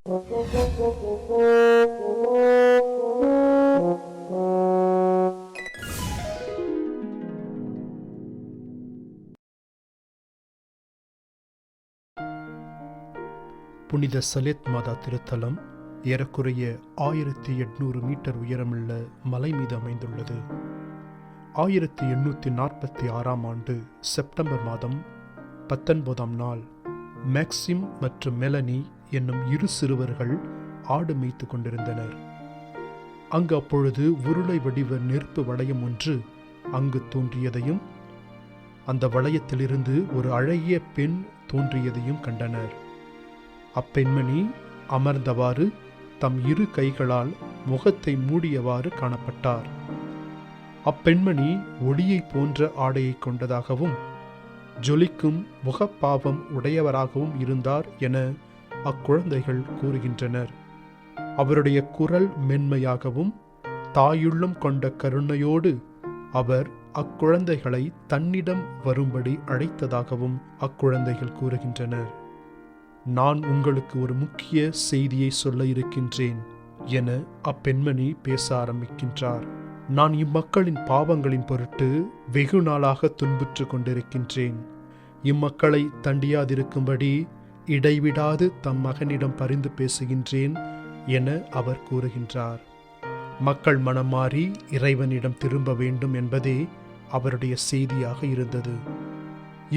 புனித சலேத் மாதா திருத்தலம் ஏறக்குறைய 1800 மீட்டர் உயரமுள்ள மலை மீது அமைந்துள்ளது. 1846ஆம் ஆண்டு செப்டம்பர் மாதம் 19ஆம் நாள் மேக்சிம் மற்றும் மெலனி என்னும் இரு சிறுவர்கள் ஆடு மேய்த்து கொண்டிருந்தனர். அங்கு அப்பொழுது உருளை வடிவ நெருப்பு வளையம் ஒன்று அங்கு தோன்றியதையும் அந்த வளையத்திலிருந்து ஒரு அழகிய பெண் தோன்றியதையும் கண்டனர். அப்பெண்மணி அமர்ந்தவாறு தம் இரு கைகளால் முகத்தை மூடியவாறு காணப்பட்டார். அப்பெண்மணி ஒளியை போன்ற ஆடையை கொண்டதாகவும் ஜொலிக்கும் முகப்பாவம் உடையவராகவும் இருந்தார் என அக்குழந்தைகள் கூறுகின்றனர். அவருடைய குரல் மென்மையாகவும் தாயுள்ளம் கொண்ட கருணையோடு அவர் அக்குழந்தைகளை தன்னிடம் வரும்படி அழைத்ததாகவும் அக்குழந்தைகள் கூறுகின்றனர். நான் உங்களுக்கு ஒரு முக்கிய செய்தியை சொல்ல இருக்கின்றேன் என அப்பெண்மணி பேச ஆரம்பிக்கின்றார். நான் இம்மக்களின் பாவங்களின் பொருட்டு வெகு நாளாக துன்புற்று கொண்டிருக்கின்றேன். இம்மக்களை தண்டியாதிருக்கும்படி இடைவிடாது தம் மகனிடம் பரிந்து பேசுகின்றேன் என அவர் கூறுகின்றார். மக்கள் மனம் மாறி இறைவனிடம் திரும்ப வேண்டும் என்பதே அவருடைய செய்தியாக இருந்தது.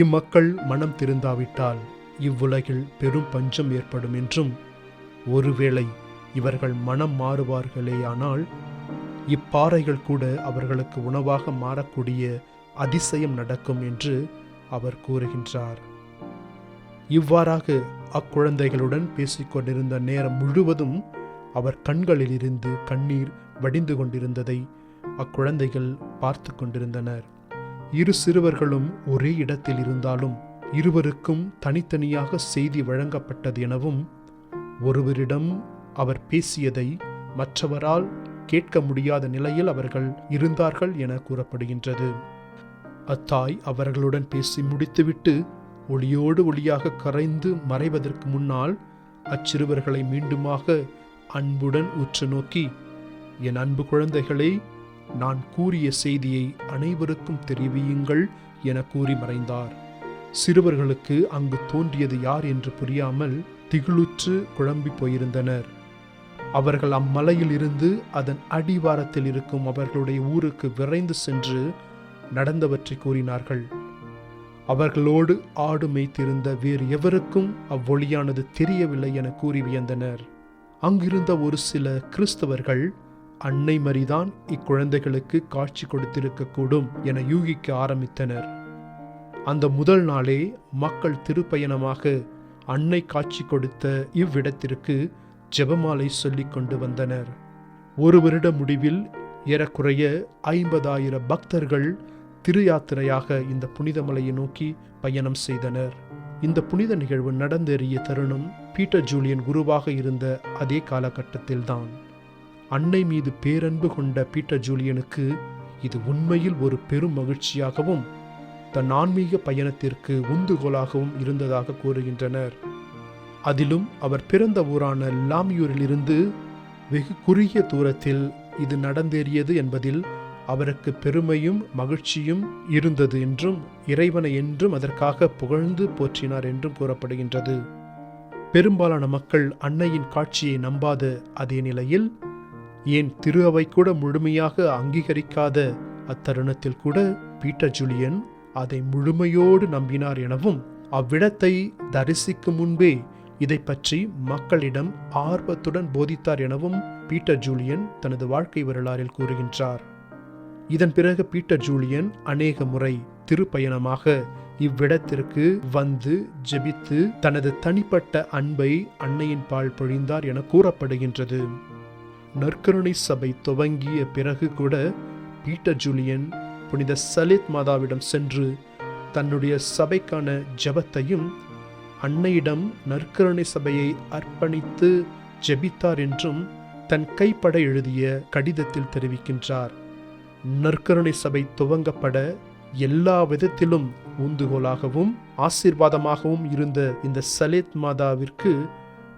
இம்மக்கள் மனம் திருந்தாவிட்டால் இவ்வுலகில் பெரும் பஞ்சம் ஏற்படும் என்றும், ஒருவேளை இவர்கள் மனம் மாறுவார்களேயானால் இப்பாறைகள் கூட அவர்களுக்கு உணவாக மாறக்கூடிய அதிசயம் நடக்கும் என்று அவர் கூறுகின்றார். இவ்வாறாக அக்குழந்தைகளுடன் பேசிக்கொண்டிருந்த நேரம் முழுவதும் அவர் கண்களில் இருந்து கண்ணீர் வடிந்து கொண்டிருந்ததை அக்குழந்தைகள் பார்த்து கொண்டிருந்தனர். இரு சிறுவர்களும் ஒரே இடத்தில் இருந்தாலும் இருவருக்கும் தனித்தனியாக செய்தி வழங்கப்பட்டது எனவும், ஒருவரிடம் அவர் பேசியதை மற்றவரால் கேட்க முடியாத நிலையில் அவர்கள் இருந்தார்கள் என கூறப்படுகின்றது. அத்தாய் அவர்களுடன் பேசி முடித்துவிட்டு ஒளியோடு ஒளியாக கரைந்து மறைவதற்கு முன்னால் அச்சிறுவர்களை மீண்டுமாக அன்புடன் உற்று நோக்கி, என் அன்பு குழந்தைகளே, நான் கூறிய செய்தியை அனைவருக்கும் தெரிவியுங்கள் என கூறி மறைந்தார். சிறுவர்களுக்கு அங்கு தோன்றியது யார் என்று புரியாமல் திகிலுற்று குழம்பி போயிருந்தனர். அவர்கள் அம்மலையில் இருந்து அதன் அடிவாரத்தில் இருக்கும் அவர்களுடைய ஊருக்கு விரைந்து சென்று நடந்தவற்றை கூறினார்கள். அவர்களோடு ஆடு மேய்த்திருந்த வேறு எவருக்கும் அவ்வொளியானது தெரியவில்லை என கூறி வியந்தனர். அங்கிருந்த ஒரு சில கிறிஸ்தவர்கள் அன்னை மரிதான் இக்குழந்தைகளுக்கு காட்சி கொடுத்திருக்கக்கூடும் என யூகிக்க ஆரம்பித்தனர். அந்த முதல் நாளே மக்கள் திருப்பயணமாக அன்னை காட்சி கொடுத்த இவ்விடத்திற்கு ஜெபமாலை சொல்லிக் கொண்டு வந்தனர். ஒரு வருட முடிவில் ஏறக்குறைய 50,000 பக்தர்கள் திரு யாத்திரையாக இந்த புனித மலையை நோக்கி பயணம் செய்தனர். இந்த புனித நிகழ்வு நடந்தேறிய தருணம் பீட்டர் ஜூலியன் குருவாக இருந்த அதே காலகட்டத்தில்தான். அன்னை மீது பேரன்பு கொண்ட பீட்டர் ஜூலியனுக்கு இது உண்மையில் ஒரு பெரும் மகிழ்ச்சியாகவும் தன் ஆன்மீக பயணத்திற்கு உந்துகோலாகவும் இருந்ததாக கூறுகின்றனர். அதிலும் அவர் பிறந்த ஊரான லாமியூரிலிருந்து வெகு குறுகிய தூரத்தில் இது நடந்தேறியது என்பதில் அவருக்கு பெருமையும் மகிழ்ச்சியும் இருந்தது என்றும், இறைவனை என்றும் அதற்காக புகழ்ந்து போற்றினார் என்றும் கூறப்படுகின்றது. பெரும்பாலான மக்கள் அன்னையின் காட்சியை நம்பாத அதே நிலையில், ஏன் திரு அவை கூட முழுமையாக அங்கீகரிக்காத அத்தருணத்தில் கூட பீட்டர் ஜூலியன் அதை முழுமையோடு நம்பினார் எனவும், அவ்விடத்தை தரிசிக்கும் முன்பே இதை பற்றி மக்களிடம் ஆர்வத்துடன் போதித்தார் எனவும் பீட்டர் ஜூலியன் தனது வாழ்க்கை வரலாறில் கூறுகின்றார். இதன் பிறகு பீட்டர் ஜூலியன் அநேக முறை திருப்பயணமாக இவ்விடத்திற்கு வந்து ஜெபித்து தனது தனிப்பட்ட அன்பை அன்னையின் பால் பொழிந்தார் என கூறப்படுகின்றது. நற்கருணை சபை துவங்கிய பிறகு கூட பீட்டர் ஜூலியன் புனித சலேத் மாதாவிடம் சென்று தன்னுடைய சபைக்கான ஜெபத்தையும் அன்னையிடம் நற்கருணை சபையை அர்ப்பணித்து ஜெபித்தார் என்றும் தன் கைப்பட எழுதிய கடிதத்தில் தெரிவிக்கின்றார். நற்கருணை சபை துவங்கப்பட எல்லா விதத்திலும் ஊந்துகோலாகவும் ஆசீர்வாதமாகவும் இருந்த இந்த சலேத் மாதாவிற்கு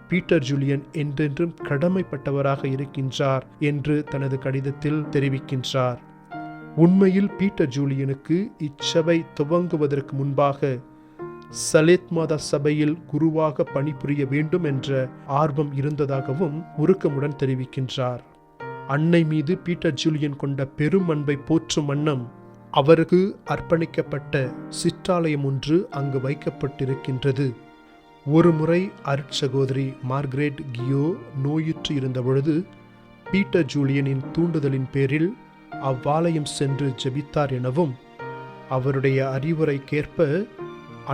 பீட்டர் ஜூலியன் என்றென்றும் கடமைப்பட்டவராக இருக்கின்றார் என்று தனது கடிதத்தில் தெரிவிக்கின்றார். உண்மையில் பீட்டர் ஜூலியனுக்கு இச்சபை துவங்குவதற்கு முன்பாக சலேத் மாதா சபையில் குருவாக பணிபுரிய வேண்டும் என்ற ஆர்வம் இருந்ததாகவும் உருக்கமுடன் தெரிவிக்கின்றார். அன்னை மீது பீட்டர் ஜூலியன் கொண்ட பெரும் அன்பை போற்றும் வண்ணம் அவருக்கு அர்ப்பணிக்கப்பட்ட சிற்றாலயம் ஒன்று அங்கு வைக்கப்பட்டிருக்கின்றது. ஒரு முறை அருட்சகோதரி மார்கரெட் கியோ நோயுற்று இருந்த பொழுது பீட்டர் ஜூலியனின் தூண்டுதலின் பேரில் அவ்வாலயம் சென்று ஜெபித்தார் எனவும், அவருடைய அறிவுரைக்கேற்ப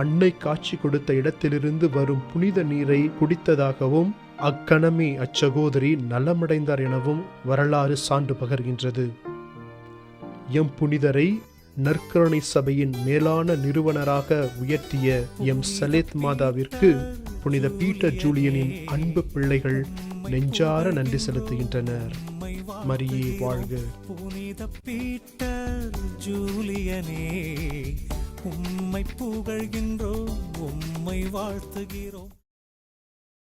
அன்னை காட்சி கொடுத்த இடத்திலிருந்து வரும் புனித நீரை குடித்ததாகவும் அக்கணமே அச்சகோதரி நலமடைந்தார் எனவும் வரலாறு சான்று பகர்கின்றது. எம் புனிதரை நற்கருணை சபையின் மேலான நிறுவனராக உயர்த்திய எம் சலேத் மாதாவிற்கு புனித பீட்டர் ஜூலியனின் அன்பு பிள்ளைகள் நெஞ்சார நன்றி செலுத்துகின்றனர். மரியே வாழ்க. புனித பீட்டர் ஜூலியனே, உம்மை புகழ்கின்றோம், உம்மை வாழ்த்துகிறோம்.